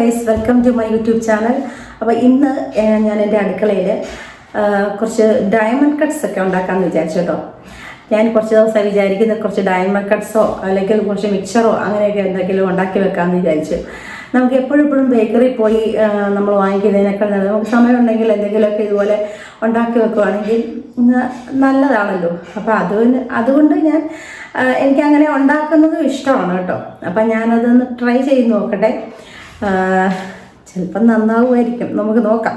Guys, welcome to my YouTube channel. അപ്പോൾ ഇന്ന് ഞാൻ എൻ്റെ അടുക്കളയിൽ കുറച്ച് ഡയമണ്ട് കട്ട്സ് ഒക്കെ ഉണ്ടാക്കാമെന്ന് വിചാരിച്ചു കേട്ടോ. ഞാൻ കുറച്ച് ദിവസം വിചാരിക്കുന്നത് കുറച്ച് ഡയമണ്ട് കട്ട്സോ അല്ലെങ്കിൽ കുറച്ച് മിക്സറോ അങ്ങനെയൊക്കെ എന്തെങ്കിലും ഉണ്ടാക്കി വെക്കാമെന്ന് വിചാരിച്ചു. നമുക്ക് എപ്പോഴും ബേക്കറി പോയി നമ്മൾ വാങ്ങിക്കുന്നതിനേക്കാൾ നമുക്ക് സമയമുണ്ടെങ്കിൽ എന്തെങ്കിലുമൊക്കെ ഇതുപോലെ ഉണ്ടാക്കി വെക്കുവാണെങ്കിൽ നല്ലതാണല്ലോ. അപ്പോൾ അതുകൊണ്ട് എനിക്കങ്ങനെ ഉണ്ടാക്കുന്നതും ഇഷ്ടമാണ് കേട്ടോ. അപ്പം ഞാനതൊന്ന് ട്രൈ ചെയ്ത് നോക്കട്ടെ. ചിലപ്പം നന്നാവുമായിരിക്കും, നമുക്ക് നോക്കാം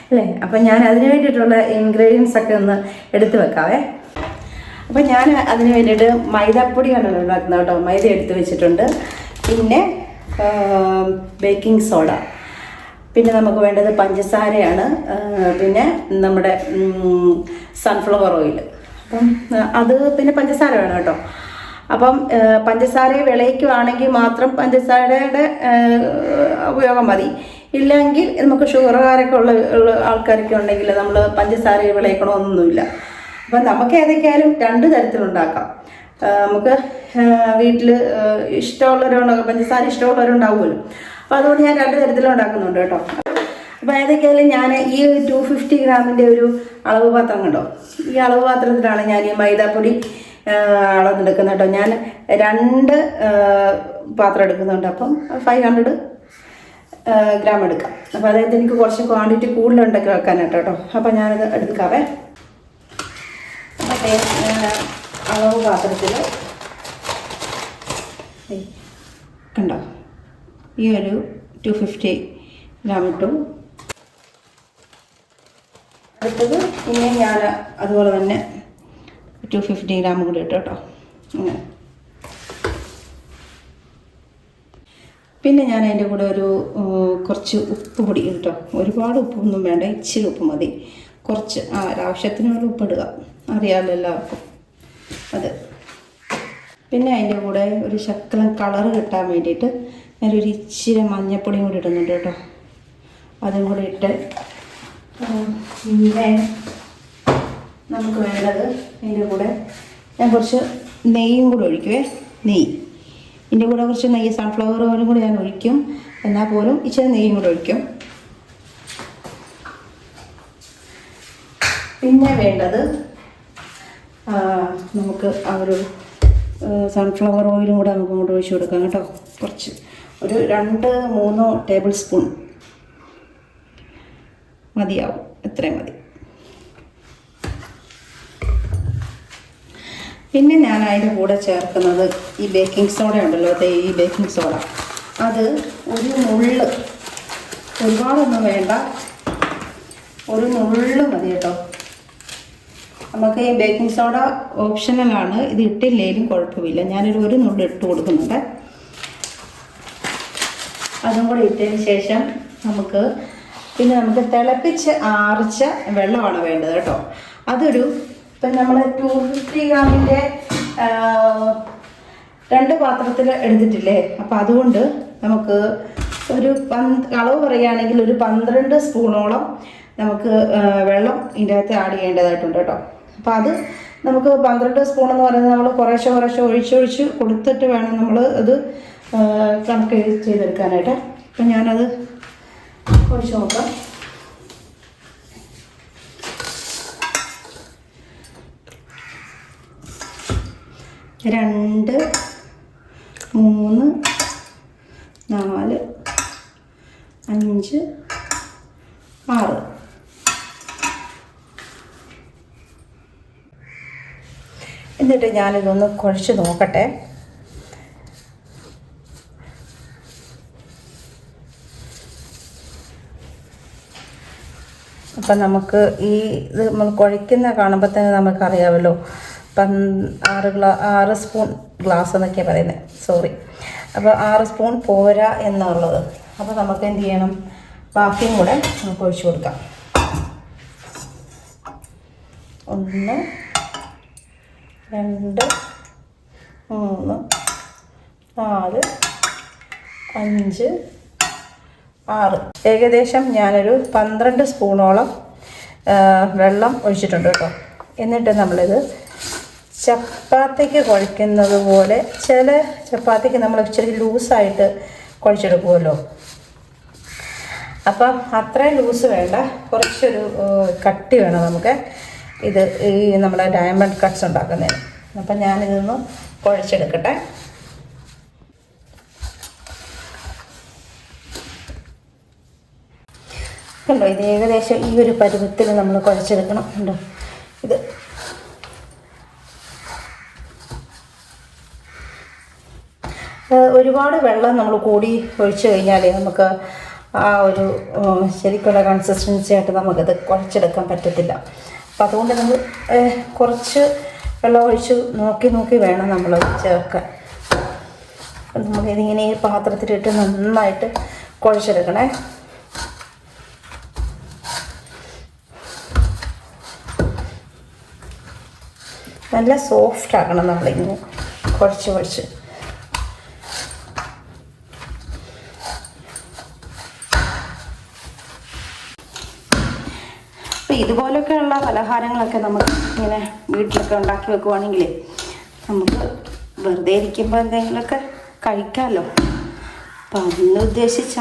അല്ലേ. അപ്പം ഞാൻ അതിന് വേണ്ടിയിട്ടുള്ള ഇൻഗ്രീഡിയൻസ് ഒക്കെ ഒന്ന് എടുത്ത് വെക്കാവേ. അപ്പം ഞാൻ അതിന് വേണ്ടിയിട്ട് മൈദാപ്പൊടിയാണ് ഉണ്ടാക്കുന്നത് കേട്ടോ. മൈദ എടുത്ത് വെച്ചിട്ടുണ്ട്. പിന്നെ ബേക്കിംഗ് സോഡ, പിന്നെ നമുക്ക് വേണ്ടത് പഞ്ചസാരയാണ്, പിന്നെ നമ്മുടെ സൺഫ്ലവർ ഓയിൽ. അപ്പം അത് പിന്നെ പഞ്ചസാര വേണം കേട്ടോ. അപ്പം പഞ്ചസാര വിളയിക്കുവാണെങ്കിൽ മാത്രം പഞ്ചസാരയുടെ ഉപയോഗം മതി. ഇല്ലെങ്കിൽ നമുക്ക് ഷുഗറുകാരൊക്കെ ഉള്ള ആൾക്കാരൊക്കെ ഉണ്ടെങ്കിൽ നമ്മൾ പഞ്ചസാര വിളയിക്കണമെന്നൊന്നുമില്ല. അപ്പം നമുക്ക് ഏതൊക്കെയായാലും രണ്ട് തരത്തിലുണ്ടാക്കാം. നമുക്ക് വീട്ടിൽ ഇഷ്ടമുള്ളവരുണ്ടാകും, പഞ്ചസാര ഇഷ്ടമുള്ളവരുണ്ടാവുമല്ലോ. അപ്പോൾ അതുകൊണ്ട് ഞാൻ രണ്ട് തരത്തിലും ഉണ്ടാക്കുന്നുണ്ട് കേട്ടോ. അപ്പോൾ ഏതൊക്കെയായാലും ഞാൻ ഈ 250 ഗ്രാമിൻ്റെ ഒരു അളവ് പാത്രം കണ്ടോ, ഈ അളവ് പാത്രത്തിലാണ് ഞാൻ ഈ മൈദാപ്പൊടി അളന്നെടുക്കുന്നത് കേട്ടോ. ഞാൻ 2 പാത്രം എടുക്കുന്നുണ്ട്. അപ്പം 500 ഗ്രാം എടുക്കാം. അപ്പോൾ അതായത് എനിക്ക് കുറച്ച് ക്വാണ്ടിറ്റി കൂടുതലുണ്ടാക്കി വെക്കാനായിട്ട് കേട്ടോ. അപ്പം ഞാനത് എടുക്കാവേ. അപ്പോൾ അളവ് പാത്രത്തിൽ കണ്ടോ, ഈ ഒരു 250 ഗ്രാം ഇട്ടു. അടുത്തത് ഇനി ഞാൻ അതുപോലെ തന്നെ 250 ഗ്രാം കൂടി ഇട്ടു കേട്ടോ. അങ്ങനെ പിന്നെ ഞാൻ അതിൻ്റെ കൂടെ കുറച്ച് ഉപ്പ് പൊടി കേട്ടോ. ഒരുപാട് ഉപ്പൊന്നും വേണ്ട, ഇച്ചിരി ഉപ്പ് മതി. കുറച്ച് ആവശ്യത്തിനുള്ള ഉപ്പിടുക, അറിയാമല്ലോ എല്ലാവർക്കും അത്. പിന്നെ അതിൻ്റെ കൂടെ ഒരു ശകലം കളറ് കിട്ടാൻ വേണ്ടിയിട്ട് ഞാനൊരു ഇച്ചിരി മഞ്ഞൾപ്പൊടിയും കൂടി ഇടുന്നുണ്ട് കേട്ടോ. അതും കൂടി ഇട്ട് പിന്നെ നമുക്ക് വേണ്ടത് അതിൻ്റെ കൂടെ ഞാൻ കുറച്ച് നെയ്യും കൂടി ഒഴിക്കുവേ. ഇതിൻ്റെ കൂടെ കുറച്ച് നെയ്യ്, സൺഫ്ലവർ ഓയിലും കൂടി ഞാൻ ഒഴിക്കും. എന്നാൽ പോലും ഇച്ചിരി നെയ്യും കൂടി ഒഴിക്കും. പിന്നെ വേണ്ടത് നമുക്ക് സൺഫ്ലവർ ഓയിലും കൂടെ നമുക്ക് അങ്ങോട്ട് ഒഴിച്ച് കൊടുക്കാം കേട്ടോ. കുറച്ച് ഒരു 2-3 ടേബിൾ സ്പൂൺ മതിയാവും, എത്രയും മതി. പിന്നെ ഞാൻ അതിൻ്റെ കൂടെ ചേർക്കുന്നത് ഈ ബേക്കിംഗ് സോഡ ഉണ്ടല്ലോ, ഈ ബേക്കിംഗ് സോഡ അത് ഒരു നുള്ള്, ഒരുപാടൊന്നും വേണ്ട, ഒരു നുള്ള് മതി കേട്ടോ. നമുക്ക് ഈ ബേക്കിംഗ് സോഡ ഓപ്ഷണലാണ്, ഇത് ഇട്ടില്ലേലും കുഴപ്പമില്ല. ഒരു നുള്ള് ഇട്ട് കൊടുക്കുന്നുണ്ട്. അതും കൂടെ ഇട്ടതിന് ശേഷം നമുക്ക് തിളപ്പിച്ച് ആറിച്ച വെള്ളമാണ് വേണ്ടത് കേട്ടോ. ഇപ്പം നമ്മൾ 250 ഗ്രാമിൻ്റെ 2 പാത്രത്തിൽ എടുത്തിട്ടില്ലേ. അപ്പോൾ അതുകൊണ്ട് നമുക്ക് അളവ് പറയുകയാണെങ്കിൽ ഒരു 12 സ്പൂണോളം നമുക്ക് വെള്ളം ഇതിൻ്റെ അകത്ത് ആഡ് ചെയ്യേണ്ടതായിട്ടുണ്ട് കേട്ടോ. അപ്പോൾ അത് നമുക്ക് 12 സ്പൂൺ എന്ന് പറയുന്നത് നമ്മൾ കുറേശ്ശെ ഒഴിച്ചൊഴിച്ച് കൊടുത്തിട്ട് വേണം നമ്മൾ അത് കണക്ക് ചെയ്തെടുക്കാനായിട്ട്. അപ്പം ഞാനത് ഒഴിച്ച് നോക്കാം. രണ്ട്, 3, 4, 5, 6. എന്നിട്ട് ഞാനിതൊന്ന് കുഴച്ച് നോക്കട്ടെ. അപ്പം നമുക്ക് ഇത് നമ്മൾ കുഴയ്ക്കുന്ന കാണുമ്പോൾ തന്നെ നമുക്കറിയാമല്ലോ. 6 സ്പൂൺ ഗ്ലാസ് എന്നൊക്കെയാണ് പറയുന്നത്, സോറി. അപ്പോൾ 6 സ്പൂൺ പോരാ എന്നുള്ളത്. അപ്പോൾ നമുക്ക് എന്ത് ചെയ്യണം, ബാക്കിയും കൂടെ നമുക്ക് ഒഴിച്ചു കൊടുക്കാം. 1, 2, 3, 4, 5, 6. ഏകദേശം ഞാനൊരു 12 സ്പൂണോളം വെള്ളം ഒഴിച്ചിട്ടുണ്ട് കേട്ടോ. എന്നിട്ട് നമ്മളിത് ചപ്പാത്തിക്ക് കുഴയ്ക്കുന്നത് പോലെ, ചില ചപ്പാത്തിക്ക് നമ്മൾ ഇച്ചിരി ലൂസായിട്ട് കുഴച്ചെടുക്കുമല്ലോ, അപ്പം അത്രയും ലൂസ് വേണ്ട, കുറച്ചൊരു കട്ടി വേണം നമുക്ക് ഇത് ഈ നമ്മുടെ ഡയമണ്ട് കട്ട്സ് ഉണ്ടാക്കുന്നതിന്. അപ്പം ഞാനിതൊന്ന് കുഴച്ചെടുക്കട്ടെ. കണ്ടോ, ഇത് ഏകദേശം ഈ ഒരു പരുവത്തിൽ നമ്മൾ കുഴച്ചെടുക്കണം. കണ്ടോ, ഇത് ഒരുപാട് വെള്ളം നമ്മൾ കൂടി ഒഴിച്ചു കഴിഞ്ഞാൽ നമുക്ക് ആ ഒരു ശരിക്കുള്ള കൺസിസ്റ്റൻസി ആയിട്ട് നമുക്കത് കുഴച്ചെടുക്കാൻ പറ്റത്തില്ല. അപ്പം അതുകൊണ്ട് നമ്മൾ കുറച്ച് വെള്ളം ഒഴിച്ച് നോക്കി വേണം നമ്മൾ ചേർക്കാൻ. നമുക്കിതിങ്ങനെ ഈ പാത്രത്തിലിട്ട് നന്നായിട്ട് കുഴച്ചെടുക്കണേ. നല്ല സോഫ്റ്റ് ആക്കണം നമ്മളിങ്ങനെ കുഴച്ച്. അപ്പോൾ ഇതുപോലൊക്കെയുള്ള പലഹാരങ്ങളൊക്കെ നമുക്ക് ഇങ്ങനെ വീട്ടിലൊക്കെ ഉണ്ടാക്കി വെക്കുവാണെങ്കിൽ നമുക്ക് വെറുതെ ഇരിക്കുമ്പോൾ എന്തെങ്കിലുമൊക്കെ കഴിക്കാമല്ലോ. അപ്പം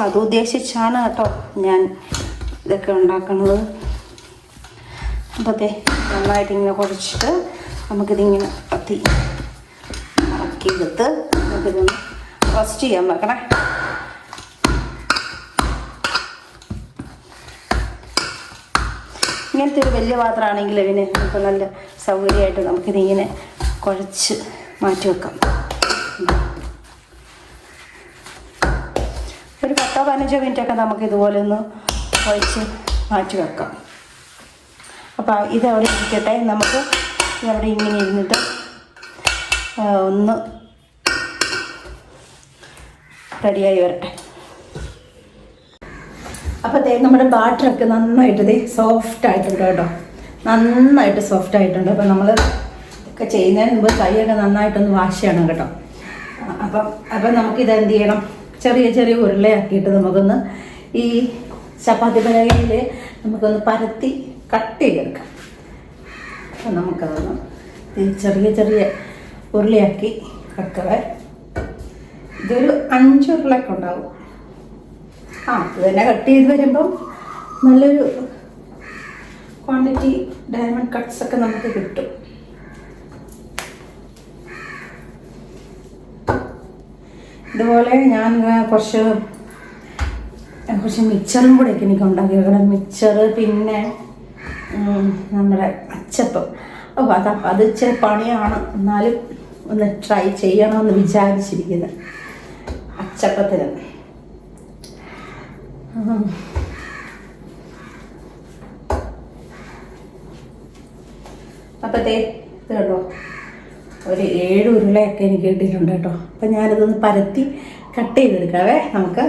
അതുദ്ദേശിച്ചാണ് കേട്ടോ ഞാൻ ഇതൊക്കെ ഉണ്ടാക്കുന്നത്. അപ്പോൾ നന്നായിട്ട് ഇങ്ങനെ കുഴച്ചിട്ട് നമുക്കിതിങ്ങനെ ഇറക്കിയെടുത്ത് നമുക്കിതൊന്ന് റോസ്റ്റ് ചെയ്യാൻ വെക്കണേ. ഇങ്ങനത്തെ ഒരു വലിയ പാത്രമാണെങ്കിൽ ഇതിന് നമുക്ക് നല്ല സൗകര്യമായിട്ട് നമുക്കിതിങ്ങനെ കുഴച്ച് മാറ്റി വെക്കാം. ഒരു 10-15 മിനിറ്റൊക്കെ നമുക്കിതുപോലെ ഒന്ന് കുഴച്ച് മാറ്റി വെക്കാം. അപ്പോൾ ഇതവിടെ ഇരിക്കട്ടെ. നമുക്ക് അവിടെ ഇങ്ങനെ ഇരുന്നിട്ട് ഒന്ന് റെഡിയായി വരട്ടെ. അപ്പോൾ നമ്മുടെ ബാറ്ററൊക്കെ നന്നായിട്ട് സോഫ്റ്റ് ആയിട്ടുണ്ട് കേട്ടോ, നന്നായിട്ട് സോഫ്റ്റ് ആയിട്ടുണ്ട്. അപ്പോൾ നമ്മൾ ഒക്കെ ചെയ്യുന്നതിന് മുമ്പ് കൈയൊക്കെ നന്നായിട്ടൊന്ന് വാഷ് ചെയ്യണം കേട്ടോ. അപ്പം നമുക്കിത് എന്ത് ചെയ്യണം, ചെറിയ ഉരുളയാക്കിയിട്ട് നമുക്കൊന്ന് ഈ ചപ്പാത്തി പലകയിൽ നമുക്കൊന്ന് പരത്തി കട്ട് ചെയ്തെടുക്കാം. അപ്പം നമുക്കതൊന്ന് ചെറിയ ഉരുളയാക്കി വെക്കവേ. ഇതൊരു 5 ഉരുളയൊക്കെ ഉണ്ടാവും. ഇത് തന്നെ കട്ട് ചെയ്ത് വരുമ്പം നല്ലൊരു ക്വാണ്ടിറ്റി ഡയമണ്ട് കട്ട്സ് ഒക്കെ നമുക്ക് കിട്ടും. ഇതുപോലെ ഞാൻ കുറച്ച് മിക്സറും കൂടെ ഒക്കെ എനിക്ക് ഉണ്ടാക്കി വെക്കണം. മിക്സർ, പിന്നെ നമ്മുടെ അച്ചപ്പം. അത് ഇച്ചിരി പണിയാണ്, എന്നാലും ഒന്ന് ട്രൈ ചെയ്യണമെന്ന് വിചാരിച്ചിരിക്കുന്നത് അച്ചപ്പത്തിന്. അപ്പത്തേ ഇത് കേട്ടോ, ഒരു 7 ഉരുളയൊക്കെ എനിക്ക് കിട്ടിയിട്ടുണ്ട് കേട്ടോ. അപ്പം ഞാനിതൊന്ന് പരത്തി കട്ട് ചെയ്തെടുക്കാവേ നമുക്ക്.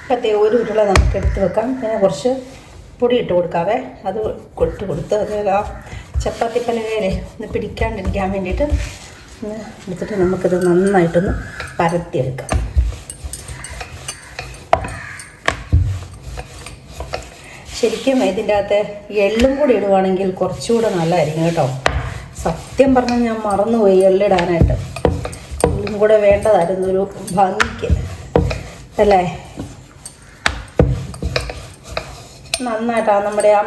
അപ്പത്തേ ഒരു ഉരുള നമുക്ക് എടുത്ത് വെക്കാം. പിന്നെ കുറച്ച് പൊടി ഇട്ട് കൊടുക്കാവേ. അത് കൊടുത്ത് അത് ആ ചപ്പാത്തി പലകയിലെ ഒന്ന് പിടിക്കാണ്ടിരിക്കാൻ വേണ്ടിയിട്ട് ഒന്ന് എടുത്തിട്ട് നമുക്കിത് നന്നായിട്ടൊന്ന് പരത്തിയെടുക്കാം. ശരിക്കും ഇതിൻ്റെ അകത്ത് എള്ളും കൂടി ഇടുവാണെങ്കിൽ കുറച്ചുകൂടെ നല്ലതായിരിക്കും കേട്ടോ. സത്യം പറഞ്ഞാൽ ഞാൻ മറന്നുപോയി എള്ളിടാനായിട്ട്. എള്ളും കൂടെ വേണ്ടതായിരുന്നു ഒരു ഭംഗിക്ക് അല്ലേ. നന്നായിട്ടാണ് നമ്മുടെ ആ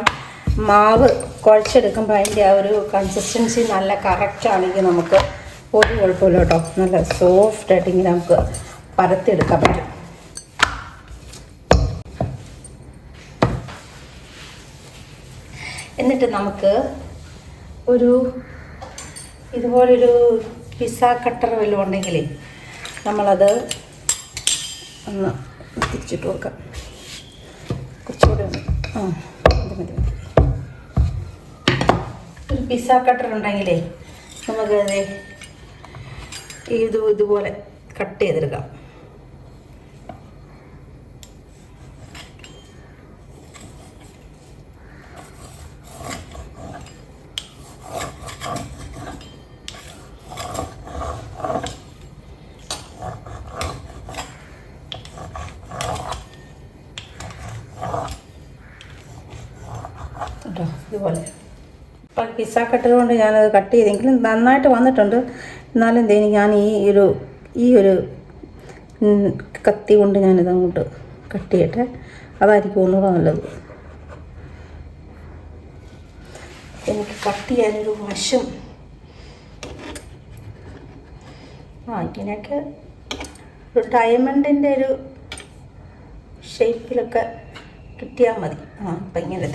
മാവ് കുഴച്ചെടുക്കുമ്പോൾ അതിൻ്റെ ആ ഒരു കൺസിസ്റ്റൻസി നല്ല കറക്റ്റാണെങ്കിൽ നമുക്ക് ഒരു കുഴപ്പമില്ല കേട്ടോ. നല്ല സോഫ്റ്റായിട്ട് ഇങ്ങനെ നമുക്ക് പരത്തിയെടുക്കാൻ പറ്റും. എന്നിട്ട് നമുക്ക് ഇതുപോലൊരു പിസ്സ കട്ടർ വല്ലതും ഉണ്ടെങ്കിൽ നമ്മളത് ഒന്ന് തിരിച്ചിട്ട് കൊടുക്കാം. കുറച്ചുകൂടെ ഒന്ന് ഇത് മതി. ഒരു പിസ്സ കട്ടർ ഉണ്ടെങ്കിലേ നമുക്കത് ഇതുപോലെ കട്ട് ചെയ്തെടുക്കാം. കേട്ടോ ഇതുപോലെ. അപ്പം പിസ്സ കട്ടർ കൊണ്ട് ഞാനത് കട്ട് ചെയ്തെങ്കിലും നന്നായിട്ട് വന്നിട്ടുണ്ട്. എന്നാലും ഞാൻ ഈ ഒരു കത്തി കൊണ്ട് ഞാനിതങ്ങോട്ട് കട്ട് ചെയ്യട്ടെ. അതായിരിക്കും ഒന്നുകൂടെ നല്ലത്. എനിക്ക് കട്ട് ചെയ്യാനൊരു വശം ഇങ്ങനെയൊക്കെ ഒരു ഡയമണ്ടിൻ്റെ ഒരു ഷേപ്പിലൊക്കെ കിട്ടിയാൽ മതി. അപ്പം ഇങ്ങനെ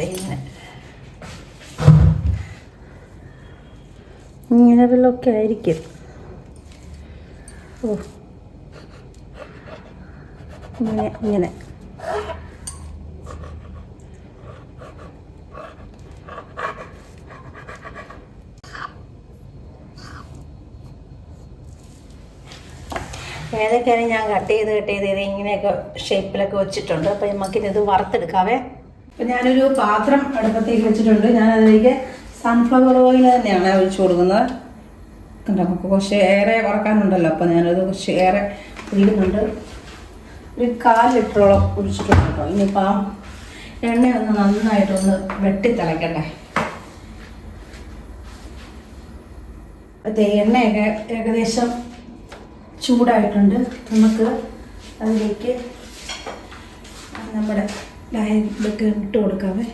വല്ലതൊക്കെ ആയിരിക്കും. ഇങ്ങനെ ഏതൊക്കെയാണ് ഞാൻ കട്ട് ചെയ്ത് ഇങ്ങനെയൊക്കെ ഷേപ്പിലൊക്കെ വെച്ചിട്ടുണ്ട്. അപ്പം നമുക്കിത് വറുത്തെടുക്കാവേ. അപ്പം ഞാനൊരു പാത്രം അടുപ്പത്തേക്ക് വെച്ചിട്ടുണ്ട്. ഞാനതിലേക്ക് സൺഫ്ലവർ ഓയിൽ തന്നെയാണ് ഒഴിച്ചു കൊടുക്കുന്നത്. നമുക്ക് കുറച്ച് ഏറെ വറക്കാനുണ്ടല്ലോ, അപ്പോൾ ഞാനത് കുറച്ച് ഏറെ ഒഴിക്കുന്നുണ്ട്. ഒരു 1/4 ലിറ്ററോളം ഒഴിച്ചിട്ടുണ്ട് കേട്ടോ. ഇനിയിപ്പോൾ ആ എണ്ണയൊന്ന് നന്നായിട്ടൊന്ന് വെട്ടിത്തിളയ്ക്കട്ടെ. എണ്ണയൊക്കെ ഏകദേശം ചൂടായിട്ടുണ്ട്. നമുക്ക് അതിലേക്ക് നമ്മുടെ ഇതൊക്കെ ഇട്ട് കൊടുക്കാവേ.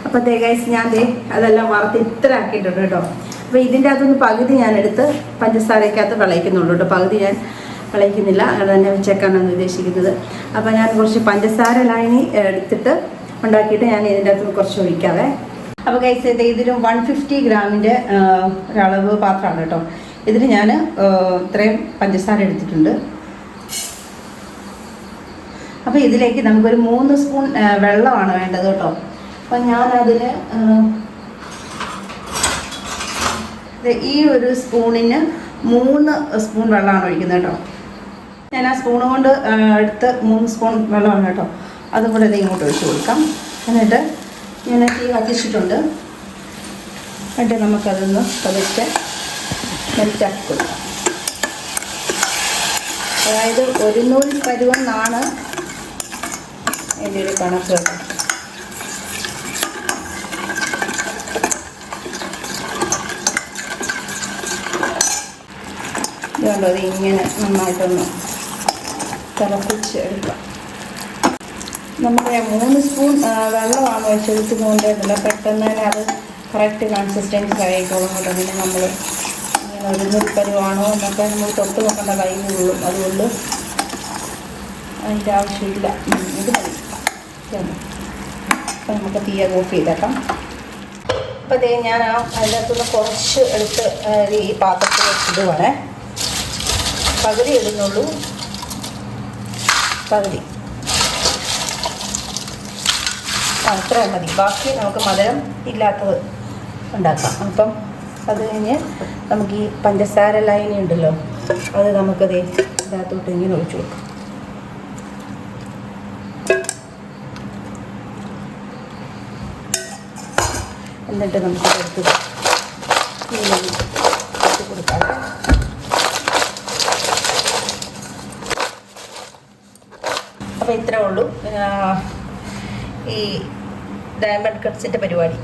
അപ്പോൾ ഗൈസ് ഞാൻ അതെല്ലാം വറുത്ത് ഇത്ര ആക്കിയിട്ടുണ്ട് കേട്ടോ. അപ്പോൾ ഇതിൻ്റെ അകത്തുനിന്ന് പകുതി ഞാനെടുത്ത് പഞ്ചസാരയ്ക്കകത്ത് വിളയിക്കുന്നുള്ളൂ കേട്ടോ. പകുതി ഞാൻ വിളയിക്കുന്നില്ല, അത് തന്നെ വെച്ചേക്കാനാണ് ഉദ്ദേശിക്കുന്നത്. അപ്പോൾ ഞാൻ കുറച്ച് പഞ്ചസാര ലായനി എടുത്തിട്ട് ഉണ്ടാക്കിയിട്ട് ഞാൻ ഇതിൻ്റെ അകത്ത് കുറച്ച് ഒഴിക്കാവേ. അപ്പോൾ ഗൈസ് ഇതൊരു 150 ഗ്രാമിൻ്റെ ഒരളവ് പാത്രമാണ് കേട്ടോ. ഇതിന് ഞാൻ ഇത്രയും പഞ്ചസാര എടുത്തിട്ടുണ്ട്. അപ്പോൾ ഇതിലേക്ക് നമുക്കൊരു 3 സ്പൂൺ വെള്ളമാണ് വേണ്ടത് കേട്ടോ. അപ്പം ഞാനതിന് ഈ ഒരു സ്പൂണിന് 3 സ്പൂൺ വെള്ളമാണ് ഒഴിക്കുന്നത് കേട്ടോ. ഞാൻ ആ സ്പൂൺ കൊണ്ട് എടുത്ത് 3 സ്പൂൺ വെള്ളമാണ് കേട്ടോ. അതും കൂടെ ഇങ്ങോട്ട് ഒഴിച്ച് കൊടുക്കാം. എന്നിട്ട് ഞാൻ തീ കത്തിച്ചിട്ടുണ്ട്. എന്നിട്ട് നമുക്കതൊന്ന് പതുക്കെ മെൽറ്റാക്കി കൊടുക്കാം. അതായത് 100 പരുവെന്നാണ് എൻ്റെ ഒരു കണക്ക് കേട്ടോ. ഇതുകൊണ്ടത് ഇങ്ങനെ നന്നായിട്ടൊന്ന് തിളപ്പിച്ച് എടുക്കാം. നമുക്ക് 3 സ്പൂൺ വെള്ളമാണ് ഒഴിച്ചൊഴിക്കുന്നതുകൊണ്ട് പെട്ടെന്ന് തന്നെ അത് കറക്റ്റ് കൺസിസ്റ്റൻസി ആയിക്കോളും കേട്ടോ. പിന്നെ നമ്മൾ ഇങ്ങനെ 100 പരുവാണോ എന്നൊക്കെ നമ്മൾ തൊട്ട് നോക്കേണ്ട കയ്യിലുള്ളൂ. അതുകൊണ്ട് അതിൻ്റെ ആവശ്യമില്ല. ഇത് മതി. അപ്പം നമുക്ക് തീയ ഓഫ് ചെയ്തേക്കാം. അപ്പോൾ ഞാൻ അതിനകത്തുനിന്ന് കുറച്ച് എടുത്ത് ഈ പാത്രത്തിൽ വെച്ചിടുവാണേ. പകുതി ഇടുന്നുള്ളൂ, പകുതി അത്ര മതി. ബാക്കി നമുക്ക് മധുരം ഇല്ലാത്തത് ഉണ്ടാക്കാം. അപ്പം അത് കഴിഞ്ഞ് നമുക്ക് ഈ പഞ്ചസാര ലൈനി ഉണ്ടല്ലോ, അത് നമുക്കത് ഇതിനകത്തോട്ട് ഇങ്ങനെ ഒഴിച്ചു കൊടുക്കാം. എന്നിട്ട് നമുക്ക് എടുത്ത് കൊടുക്കാം. അപ്പോൾ ഇത്രേ ഉള്ളൂ ഈ ഡയമണ്ട് കട്ട്സിൻ്റെ പരിപാടി.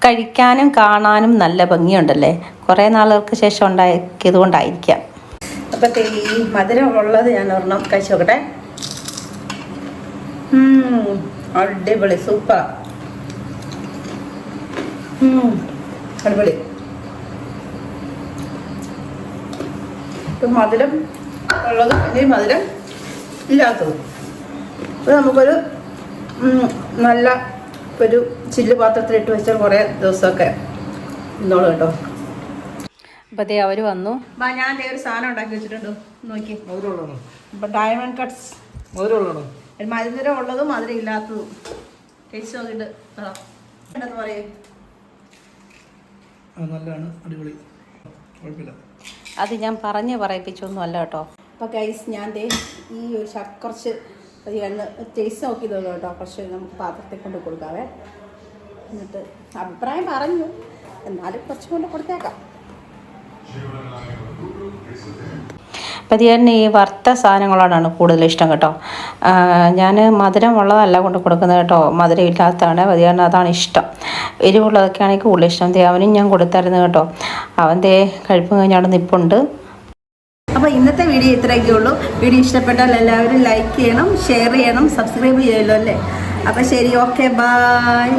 കഴിക്കാനും കാണാനും നല്ല ഭംഗിയുണ്ടല്ലേ. കുറേ നാളുകൾക്ക് ശേഷം ഉണ്ടാക്കിയത് കൊണ്ടായിരിക്കാം. അപ്പം ഈ മധുരം ഉള്ളത് ഞാൻ ഒരെണ്ണം കഴിച്ചു നോക്കട്ടെ. അടിപൊളി, സൂപ്പർ, അടിപൊളി. ഇപ്പം മധുരം ഉള്ളതും ഇനി മധുരം ഇല്ലാത്തതും. അത് നമുക്കൊരു നല്ല ഒരു ചില്ല് പാത്രത്തിലിട്ട് വെച്ചാൽ കുറേ ദിവസമൊക്കെ ഇന്നോളൂ കേട്ടോ. അപ്പം അവർ വന്നു. ഞാൻ ഒരു സാധനം ഉണ്ടാക്കി വെച്ചിട്ടുണ്ട്, നോക്കി. ഇപ്പം ഡയമണ്ട് കട്ട്സ് മധുരം ഉള്ളതും മധുരം ഇല്ലാത്തതും കഴിച്ച് നോക്കിയിട്ട് നല്ലതാണ്, അടിപൊളി, കുഴപ്പമില്ല. അത് ഞാൻ പറഞ്ഞ് പറയിപ്പിച്ചൊന്നും അല്ല കേട്ടോ. അപ്പോൾ ഗൈസ് ഞാൻ ഈ ഒരു കുറച്ച് ടേസ്റ്റ് നോക്കിയതുള്ളൂ കേട്ടോ. കുറച്ച് നമുക്ക് പാത്രത്തിൽ കൊണ്ട് കൊടുക്കാവേ. എന്നിട്ട് അഭിപ്രായം പറഞ്ഞു, എന്നാലും കുറച്ച് കൊണ്ട് കൊടുത്തേക്കാം. പതിയാറിന് ഈ വറുത്ത സാധനങ്ങളോടാണ് കൂടുതൽ ഇഷ്ടം കേട്ടോ. ഞാൻ മധുരം ഉള്ളതല്ല കൊണ്ട് കൊടുക്കുന്നത് കേട്ടോ, മധുരം ഇല്ലാത്തതാണ് പതിയാറിന്, അതാണ് ഇഷ്ടം. എരിവുള്ളതൊക്കെ ആണെങ്കിൽ കൂടുതൽ ഇഷ്ടം. അവനും ഞാൻ കൊടുത്തായിരുന്നു കേട്ടോ. അവൻ കഴിപ്പ് കഴിഞ്ഞാൽ നിൽപ്പുണ്ട്. അപ്പോൾ ഇന്നത്തെ വീഡിയോ ഇത്രയൊക്കെ ഉള്ളൂ. വീഡിയോ ഇഷ്ടപ്പെട്ടാൽ എല്ലാവരും ലൈക്ക് ചെയ്യണം, ഷെയർ ചെയ്യണം, സബ്സ്ക്രൈബ് ചെയ്യല്ലോ അല്ലേ. അപ്പോൾ ശരി, ഓക്കെ, ബൈ.